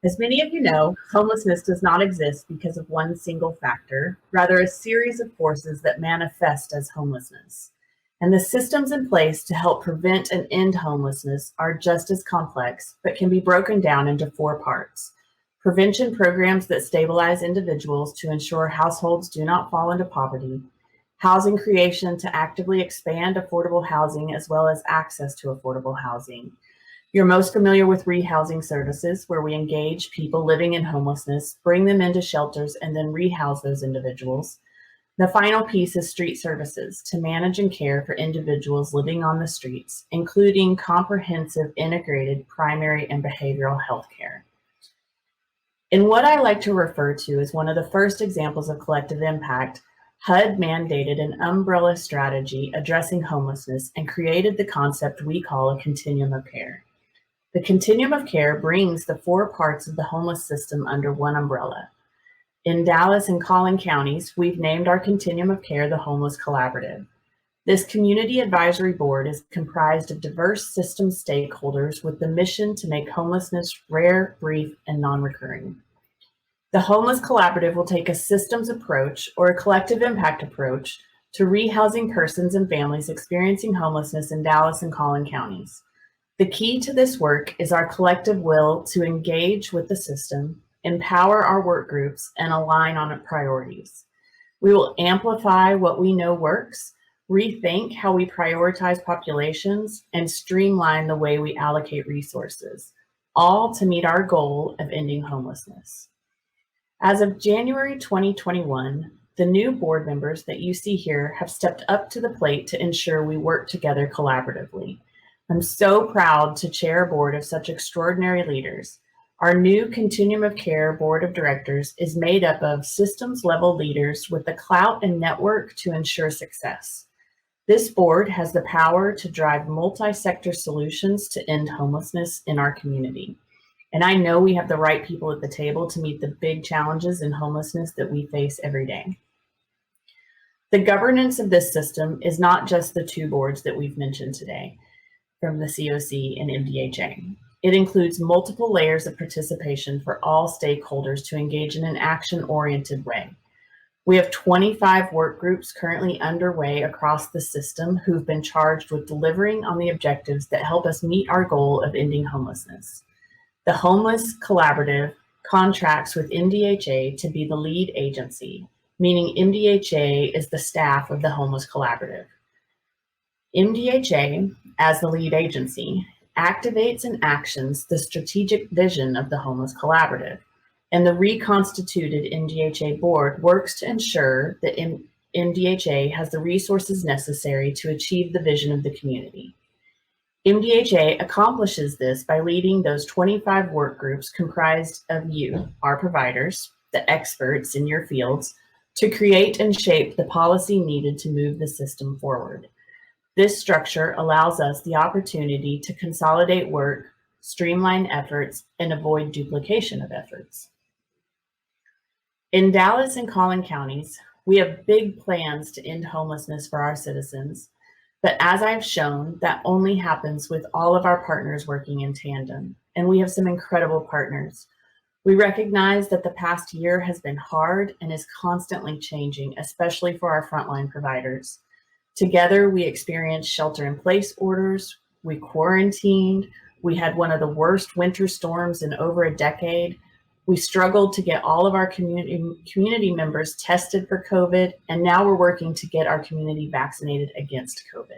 As many of you know, homelessness does not exist because of one single factor, rather a series of forces that manifest as homelessness. And the systems in place to help prevent and end homelessness are just as complex, but can be broken down into four parts. Prevention programs that stabilize individuals to ensure households do not fall into poverty. Housing creation to actively expand affordable housing as well as access to affordable housing. You're most familiar with rehousing services, where we engage people living in homelessness, bring them into shelters, and then rehouse those individuals. The final piece is street services to manage and care for individuals living on the streets, including comprehensive integrated primary and behavioral health care. In what I like to refer to as one of the first examples of collective impact, HUD mandated an umbrella strategy addressing homelessness and created the concept we call a continuum of care. The Continuum of Care brings the four parts of the homeless system under one umbrella. In Dallas and Collin counties, we've named our Continuum of Care the Homeless Collaborative. This community advisory board is comprised of diverse system stakeholders with the mission to make homelessness rare, brief, and non-recurring. The Homeless Collaborative will take a systems approach or a collective impact approach to rehousing persons and families experiencing homelessness in Dallas and Collin counties. The key to this work is our collective will to engage with the system, empower our work groups, and align on priorities. We will amplify what we know works, rethink how we prioritize populations, and streamline the way we allocate resources, all to meet our goal of ending homelessness. As of January 2021, the new board members that you see here have stepped up to the plate to ensure we work together collaboratively. I'm so proud to chair a board of such extraordinary leaders. Our new Continuum of Care Board of Directors is made up of systems-level leaders with the clout and network to ensure success. This board has the power to drive multi-sector solutions to end homelessness in our community. And I know we have the right people at the table to meet the big challenges in homelessness that we face every day. The governance of this system is not just the two boards that we've mentioned today, from the CoC and MDHA. It includes multiple layers of participation for all stakeholders to engage in an action-oriented way. We have 25 work groups currently underway across the system who've been charged with delivering on the objectives that help us meet our goal of ending homelessness. The Homeless Collaborative contracts with MDHA to be the lead agency, meaning MDHA is the staff of the Homeless Collaborative. MDHA, as the lead agency, activates and actions the strategic vision of the Homeless Collaborative, and the reconstituted MDHA board works to ensure that MDHA has the resources necessary to achieve the vision of the community. MDHA accomplishes this by leading those 25 work groups comprised of you, our providers, the experts in your fields, to create and shape the policy needed to move the system forward. This structure allows us the opportunity to consolidate work, streamline efforts, and avoid duplication of efforts. In Dallas and Collin counties, we have big plans to end homelessness for our citizens, but as I've shown, that only happens with all of our partners working in tandem, and we have some incredible partners. We recognize that the past year has been hard and is constantly changing, especially for our frontline providers. Together, we experienced shelter-in-place orders, we quarantined, we had one of the worst winter storms in over a decade. We struggled to get all of our community members tested for COVID, and now we're working to get our community vaccinated against COVID.